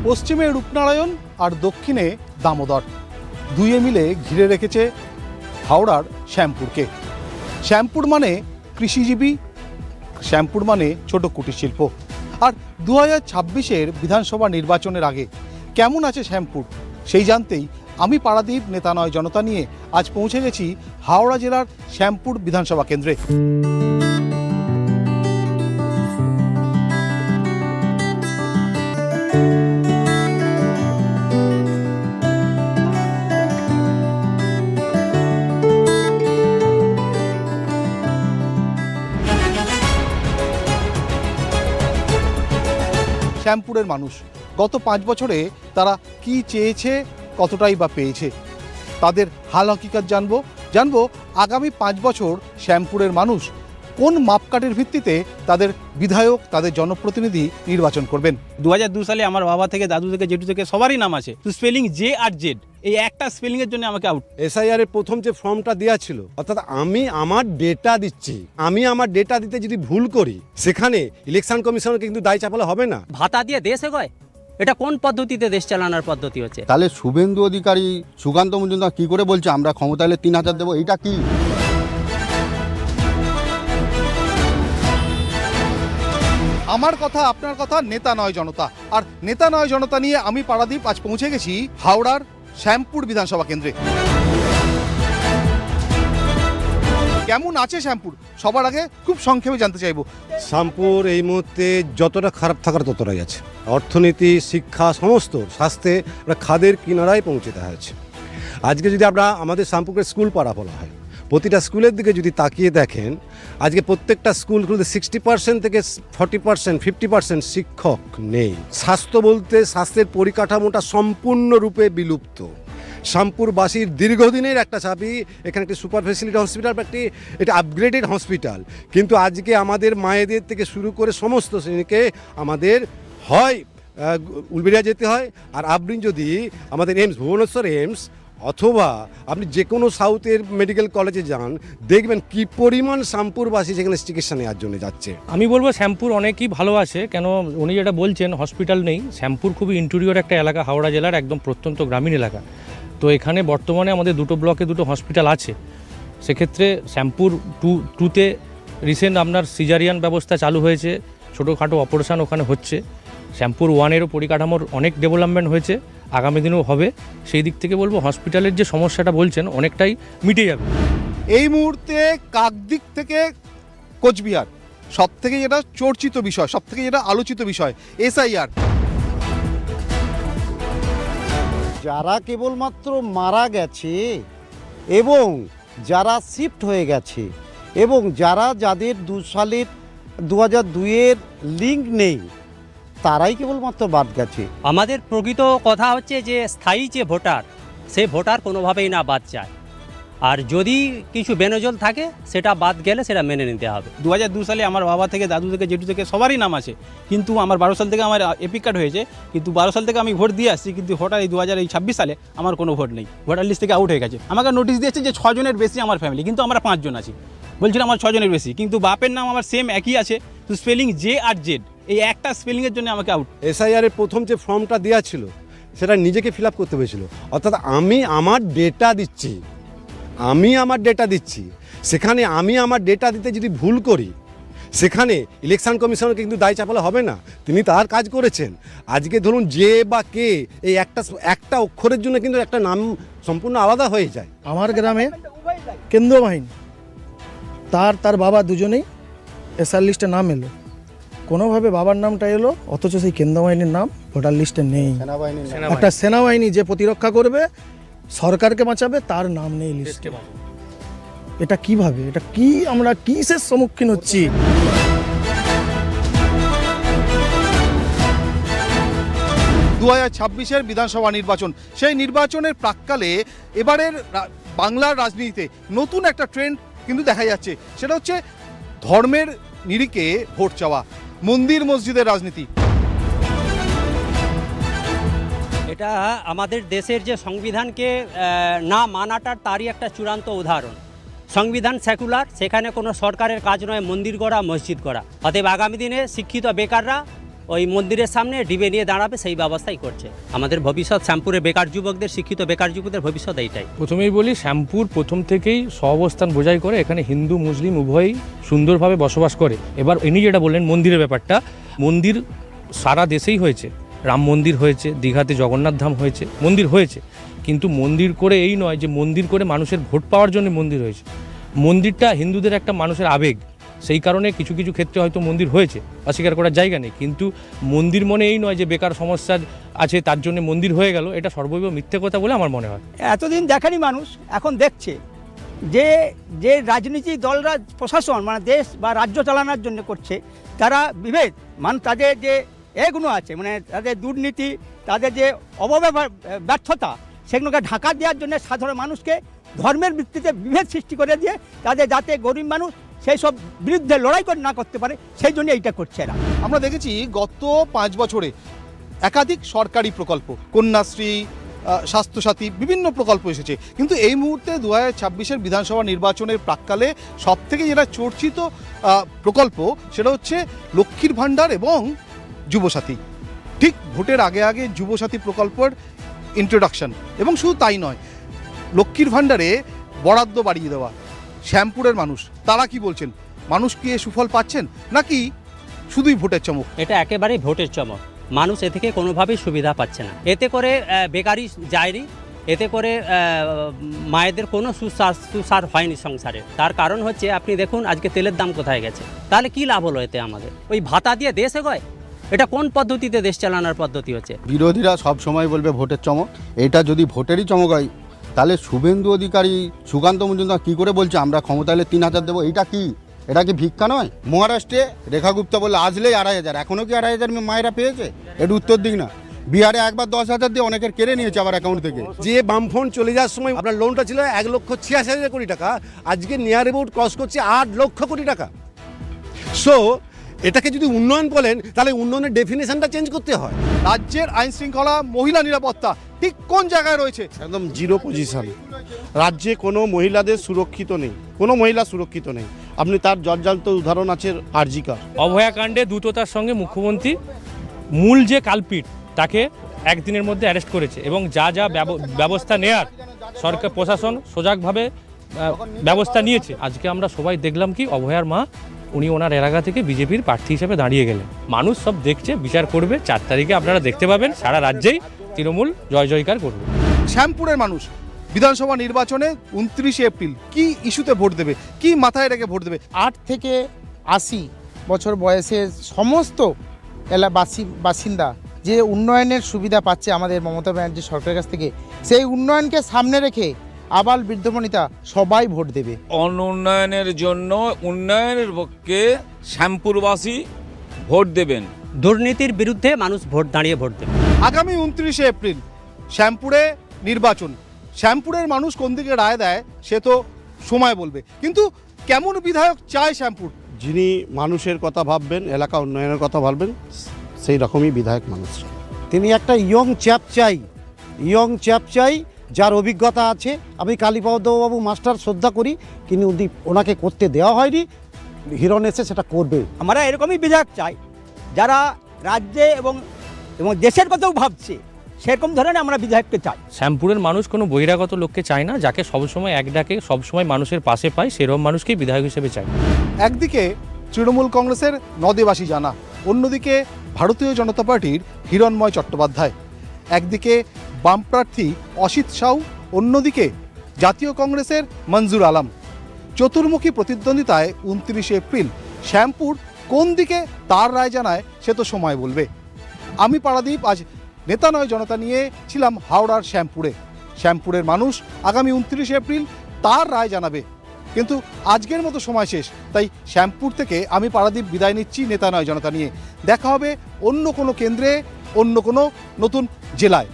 পশ্চিমে রূপনারায়ণ আর দক্ষিণে দামোদর, দুয়ে মিলে ঘিরে রেখেছে হাওড়ার শ্যামপুরকে। শ্যামপুর মানে কৃষিজীবী, শ্যামপুর মানে ছোট কুটির শিল্প। আর 2026-এর বিধানসভা নির্বাচনের আগে কেমন আছে শ্যামপুর সেই জানতেই আমি পারাদীপ নেতা নয় জনতা নিয়ে আজ পৌঁছে গেছি হাওড়া জেলার শ্যামপুর বিধানসভা কেন্দ্রে। শ্যামপুরের মানুষ গত 5 বছরে তারা কি চেয়েছে, কতটাই বা পেয়েছে, তাদের হাল হকিকত জানবো আগামী 5 বছর শ্যামপুরের মানুষ কোন মাপকাঠির ভিত্তিতে তাদের বিধায়ক, তাদের জনপ্রতিনিধি নির্বাচন করবেন। 2002 সালে আমার বাবা থেকে, দাদু থেকে, জেঠু থেকে সবারই নাম আছে, তো স্পেলিং জে আর জেড, এই একটা স্পেলিং এর জন্য আমাকে আউট। এসআইআর এর প্রথম যে ফর্মটা দেওয়া ছিল, অর্থাৎ আমি আমার ডেটা দিচ্ছি, আমি আমার ডেটা দিতে যদি ভুল করি সেখানে ইলেকশন কমিশনকে কিন্তু দায় চাপালে হবে না। ভাতা দিয়ে দেশ এগোয়, এটা কোন পদ্ধতিতে দেশ চালানোর পদ্ধতি হচ্ছে? তাহলে শুভেন্দু অধিকারী, সুকান্ত মজুমদার কি করে বলছে আমরা ক্ষমতা এলে 3000 দেবো? এটা কি? আমার কথা, আপনার কথা, নেতা নয় জনতা। আর নেতা নয় জনতা নিয়ে আমি পারাদীপ আজ পৌঁছে গেছি হাওড়ার শ্যামপুর বিধানসভা কেন্দ্রে। কেমন আছে শ্যামপুর সবার আগে খুব সংক্ষেপে জানতে চাইবো। শ্যামপুর এই মুহূর্তে যতটা খারাপ থাকার ততটাই আছে। অর্থনীতি, শিক্ষা, সমস্ত স্বাস্থ্যে খাদের কিনারায় পৌঁছে দেওয়া হয়েছে। আজকে যদি আমরা আমাদের শ্যামপুরকে স্কুল পাড়া বলা হয়, প্রতিটা স্কুলের দিকে যদি তাকিয়ে দেখেন, আজকে প্রত্যেকটা স্কুলগুলোতে 60% থেকে 40%, 50% শিক্ষক নেই। স্বাস্থ্য বলতে স্বাস্থ্যের পরিকাঠামোটা সম্পূর্ণরূপে বিলুপ্ত। শ্যামপুরবাসীর দীর্ঘদিনের একটা চাবি, এখানে একটি সুপার ফেসিলিটি হসপিটাল, এটা আপগ্রেডেড হসপিটাল, কিন্তু আজকে আমাদের মায়েদের থেকে শুরু করে সমস্ত শ্রেণীকে আমাদের হয় উলবেড়িয়া যেতে হয়, আর আপনি যদি আমাদের এইমস, ভুবনেশ্বর এইমস, অথবা আপনি যে কোনো সাউথের মেডিকেল কলেজে যান, দেখবেন কি পরিমাণ শ্যামপুরবাসী সেখানে চিকিৎসা নেওয়ার জন্য যাচ্ছে। আমি বলবো শ্যামপুর অনেকই ভালো আছে, কেন উনি যেটা বলছেন হসপিটাল নেই। শ্যামপুর খুবই ইন্টেরিয়র একটা এলাকা, হাওড়া জেলার একদম প্রত্যন্ত গ্রামীণ এলাকা। তো এখানে বর্তমানে আমাদের দুটো ব্লকে দুটো হসপিটাল আছে। সেক্ষেত্রে শ্যামপুর টুতে রিসেন্ট আপনার সিজারিয়ান ব্যবস্থা চালু হয়েছে, ছোটোখাটো অপারেশান ওখানে হচ্ছে। শ্যামপুর 1-এরও পরিকাঠামোর অনেক ডেভেলপমেন্ট হয়েছে, আগামী দিনেও হবে। সেই দিক থেকে বলবো হসপিটালের যে সমস্যাটা বলছেন অনেকটাই মিটে যাবে। এই মুহূর্তে কাকদ্বীপ থেকে কোচবিহার সব থেকে যেটা চর্চিত বিষয়, সব থেকে যেটা আলোচিত বিষয়, এসআইআর। যারা কেবলমাত্র মারা গেছে এবং যারা শিফট হয়ে গেছে এবং যাদের 2002-এর লিঙ্ক নেই, তারাই কেবলমাত্র বাদ গেছে। আমাদের প্রকৃত কথা হচ্ছে যে স্থায়ী যে ভোটার, সে ভোটার কোনোভাবেই না বাদ যায়, আর যদি কিছু বেনজল থাকে সেটা বাদ গেলে সেটা মেনে নিতে হবে। 2002 সালে আমার বাবা থেকে, দাদু থেকে, জেঠু থেকে সবারই নাম আছে, কিন্তু আমার 12 সাল থেকে আমার এপিক কার্ড হয়েছে, কিন্তু 12 সাল থেকে আমি ভোট দিয়ে আসছি, কিন্তু হঠাৎ এই 2026 সালে আমার কোনো ভোট নেই, ভোটার লিস্ট থেকে আউট হয়ে গেছে। আমাকে নোটিশ দিয়েছে যে 6 জনের বেশি আমার ফ্যামিলি, কিন্তু আমরা 5 জন আছি। বলছিল আমার 6 জনের বেশি, কিন্তু বাপের নাম আমার সেম একই আছে, তো স্পেলিং জে আর জেড, এই একটা স্পেলিংয়ের জন্য আমাকে আউট। এসআইআর এর প্রথম যে ফর্মটা দেওয়া ছিল সেটা নিজেকে ফিল আপ করতে হয়েছিল, অর্থাৎ আমি আমার ডেটা দিচ্ছি, সেখানে আমি আমার ডেটা দিতে যদি ভুল করি সেখানে ইলেকশন কমিশনকে কিন্তু দায় চাপালে হবে না। তিনি তার কাজ করেছেন। আজকে ধরুন যে বা কে, এই একটা অক্ষরের জন্য কিন্তু একটা নাম সম্পূর্ণ আলাদা হয়ে যায়। আমার গ্রামে কেন্দ্র বাহিনী, তার বাবা দুজনেই এসআর লিস্টে নাম এলো, কোনোভাবে বাবার নামটা এলো, অথচ সেই কেন্দ্র বাহিনীর নাম ভোটার লিস্টে নেই। একটা সেনাবাহিনী যে প্রতিরক্ষা করবে, সরকারকে বাঁচাবে, তার নাম নেই লিস্টে। এটা কিভাবে, এটা কি, আমরা কিসের সম্মুখীন হচ্ছি? 2026-এর বিধানসভা নির্বাচন, সেই নির্বাচনের প্রাক্কালে এবারের বাংলার রাজনীতিতে নতুন একটা ট্রেন্ড কিন্তু দেখা যাচ্ছে, সেটা হচ্ছে ধর্মের নিরিখে ভোট চাওয়া, মন্দির মসজিদের রাজনীতি। এটা আমাদের দেশের যে সংবিধানকে না মানাটার তারই একটা চূড়ান্ত উদাহরণ। সংবিধান সেকুলার, সেখানে কোনো সরকারের কাজ নয় মন্দির গড়া, মসজিদ গড়া। অতএব আগামী দিনে শিক্ষিত বেকাররা ওই মন্দিরের সামনে ডিবে নিয়ে দাঁড়াবে, সেই ব্যবস্থাই করছে। আমাদের ভবিষ্যৎ শ্যামপুরে বেকার যুবকদের, শিক্ষিত বেকার যুবকদের ভবিষ্যৎ এইটাই। প্রথমেই বলি, শ্যামপুর প্রথম থেকেই সহাবস্থান বোঝাই করে, এখানে হিন্দু মুসলিম উভয়ই সুন্দরভাবে বসবাস করে। এবার ইনি যেটা বললেন মন্দিরের ব্যাপারটা, মন্দির সারা দেশেই হয়েছে, রাম মন্দির হয়েছে, দীঘাতে জগন্নাথ ধাম হয়েছে, মন্দির হয়েছে, কিন্তু মন্দির করে এই নয় যে মন্দির করে মানুষের ভোট পাওয়ার জন্য মন্দির হয়েছে। মন্দিরটা হিন্দুদের একটা মানুষের আবেগ, সেই কারণে কিছু কিছু ক্ষেত্রে হয়তো মন্দির হয়েছে, অস্বীকার করার জায়গা নেই, কিন্তু মন্দির মনে এই নয় যে বেকার সমস্যা আছে তার জন্য মন্দির হয়ে গেল, এটা সর্বৈব মিথ্যে কথা বলে আমার মনে হয়। এতদিন দেখেনি মানুষ, এখন দেখছে যে যে রাজনীতি দলরা প্রশাসন মানে দেশ বা রাজ্য চালানোর জন্য করছে, তারা বিভেদ মানে তাদের যে এগুলো আছে, মানে তাদের দুর্নীতি, তাদের যে অপব্যবহার ব্যর্থতা, সেগুলোকে ঢাকা দেওয়ার জন্য সাধারণ মানুষকে ধর্মের ভিত্তিতে বিভেদ সৃষ্টি করে দিয়ে তাদের যাতে গরিব মানুষ সেই সব বিরুদ্ধে লড়াই করে না করতে পারে, সেই জন্য এইটা করছে এরা। আমরা দেখেছি গত 5 বছরে একাধিক সরকারি প্রকল্প, কন্যাশ্রী, স্বাস্থ্যসাথী, বিভিন্ন প্রকল্প এসেছে, কিন্তু এই মুহূর্তে 2026-এর বিধানসভা নির্বাচনের প্রাক্কালে সবথেকে যেটা চর্চিত প্রকল্প সেটা হচ্ছে লক্ষ্মীর ভাণ্ডার এবং যুবসাথী। ঠিক ভোটের আগে আগে যুবসাথী প্রকল্পের ইন্ট্রোডাকশন, এবং শুধু তাই নয়, লক্ষ্মীর ভাণ্ডারে বরাদ্দ বাড়িয়ে দেওয়া। শ্যামপুরের মানুষ তারা কি বলছেন? মানুষ কি এ সুফল পাচ্ছেন নাকি শুধুই ভোটের চমক? এটা একেবারেই ভোটের চমক। মানুষ এ থেকে কোনোভাবেই সুবিধা পাচ্ছে না। এতে করে বেকারি যায়নি, এতে করে মায়েদের কোনো সুসার হয়নি সংসারে। তার কারণ হচ্ছে আপনি দেখুন আজকে তেলের দাম কোথায় গেছে, তাহলে কি লাভ হলো এতে আমাদের? ওই ভাতা দিয়ে দেশ এগোয়? এটা কোন পদ্ধতিতে দেশ চালানোর পদ্ধতি হচ্ছে? বিরোধীরা সব সময় বলবে ভোটের চমক, এটা যদি ভোটেরই চমক হয় তাহলে শুভেন্দু অধিকারী, সুকান্ত মজুমদার কী করে বলছে আমরা ক্ষমতা এলে 3000 দেবো? এটা কি, এটা কি ভিক্ষা নয়? মহারাষ্ট্রে রেখা গুপ্তা বললে আসলেই 2500, এখনও কি 2500 মায়েরা পেয়েছে? একটু উত্তর দিক না। বিহারে একবার 10,000 দিয়ে অনেকের কেড়ে নিয়েছে আবার অ্যাকাউন্ট থেকে। যে বামফ্রন্ট চলে যাওয়ার সময় আপনার লোনটা ছিল 1,86,000 কোটি টাকা, আজকে নিয়ার অ্যাবাউট ক্রস করছে 8 লক্ষ কোটি টাকা। সো এটাকে যদি উন্নয়ন বলেন তাহলে উন্নয়নের ডেফিনেশনটা চেঞ্জ করতে হয়। রাজ্যের আইন শৃঙ্খলা, মহিলা নিরাপত্তা ঠিক কোন জায়গায় রয়েছে? একদম জিরো পজিশন। রাজ্যে কোনো মহিলাদের সুরক্ষিত নেই, কোনো মহিলা সুরক্ষিত নেই। আপনি তার জলজান্ত উদাহরণ আছে আরজিকার। অভয়াকাণ্ডে দ্রুততার সঙ্গে মুখ্যমন্ত্রী মূল যে কালপিট তাকে একদিনের মধ্যে অ্যারেস্ট করেছে, এবং যা যা ব্যবস্থা নেয়ার সরকার প্রশাসন সজাগভাবে ব্যবস্থা নিয়েছে। আজকে আমরা সবাই দেখলাম কি অভয়ার মা উনি ওনার এলাকা থেকে বিজেপির প্রার্থী হিসেবে দাঁড়িয়ে গেলেন। মানুষ সব দেখছে, বিচার করবে। 4 তারিখে আপনারা দেখতে পাবেন সারা রাজ্যেই তৃণমূল জয় জয়কার করবে। শ্যামপুরের মানুষ বিধানসভা নির্বাচনে 29 এপ্রিল কি ইস্যুতে ভোট দেবে, কি মাথায় রেখে ভোট দেবে? 8 থেকে 80 বছর বয়সের সমস্ত বাসিন্দা যে উন্নয়নের সুবিধা পাচ্ছে আমাদের মমতা ব্যানার্জি সরকারের কাছ থেকে, সেই উন্নয়নকে সামনে রেখে আবাল বৃদ্ধবনিতা সবাই ভোট দেবে। অনুন্নয়নের জন্য উন্নয়নের পক্ষে শ্যামপুরবাসী ভোট দেবেন। দুর্নীতির বিরুদ্ধে মানুষ দাঁড়িয়ে ভোট দেবে। আগামী 29 এপ্রিল শ্যামপুরে নির্বাচন। শ্যামপুরের মানুষ কোন দিকে রায় দেয় সে তো সময় বলবে, কিন্তু কেমন বিধায়ক চায় শ্যামপুর? যিনি মানুষের কথা ভাববেন, এলাকা উন্নয়নের কথা ভাববেন, সেই রকমই বিধায়ক মানুষ। তিনি একটা ইয়ং চ্যাপ চাই যার অভিজ্ঞতা আছে। আমি কালীপদবাবু মাস্টার শ্রদ্ধা করি, কিন্তু ওনাকে করতে দেওয়া হয়নি, হিরণ এসে সেটা করবে। আমরা এরকমই বিধায়ক চাই যারা রাজ্যে এবং দেশের কথাও ভাবছে, সেরকম ধরনের আমরা বিধায়ককে চাই। শ্যামপুরের মানুষ কোনো বহিরাগত লোককে চায় না, যাকে সবসময় এক ডাকে সবসময় মানুষের পাশে পায়, সেরকম মানুষকেই বিধায়ক হিসেবে চায়। একদিকে তৃণমূল কংগ্রেসের নদেবাসী জানা, অন্যদিকে ভারতীয় জনতা পার্টির হিরণময় চট্টোপাধ্যায়, একদিকে বাম প্রার্থী অসিত সাউ, অন্যদিকে জাতীয় কংগ্রেসের মঞ্জুর আলম। চতুর্মুখী প্রতিদ্বন্দ্বিতায় 29 এপ্রিল শ্যামপুর কোন দিকে তার রায় জানায় সে তো সময় বলবে। আমি পারাদীপ আজ নেতা নয় জনতা নিয়ে ছিলাম হাওড়ার শ্যামপুরে। শ্যামপুরের মানুষ আগামী 29 এপ্রিল তার রায় জানাবে, কিন্তু আজকের মতো সময় শেষ। তাই শ্যামপুর থেকে আমি পারাদীপ বিদায় নিচ্ছি নেতা নয় জনতা নিয়ে। দেখা হবে অন্য কোনো কেন্দ্রে, অন্য কোনো নতুন জেলায়।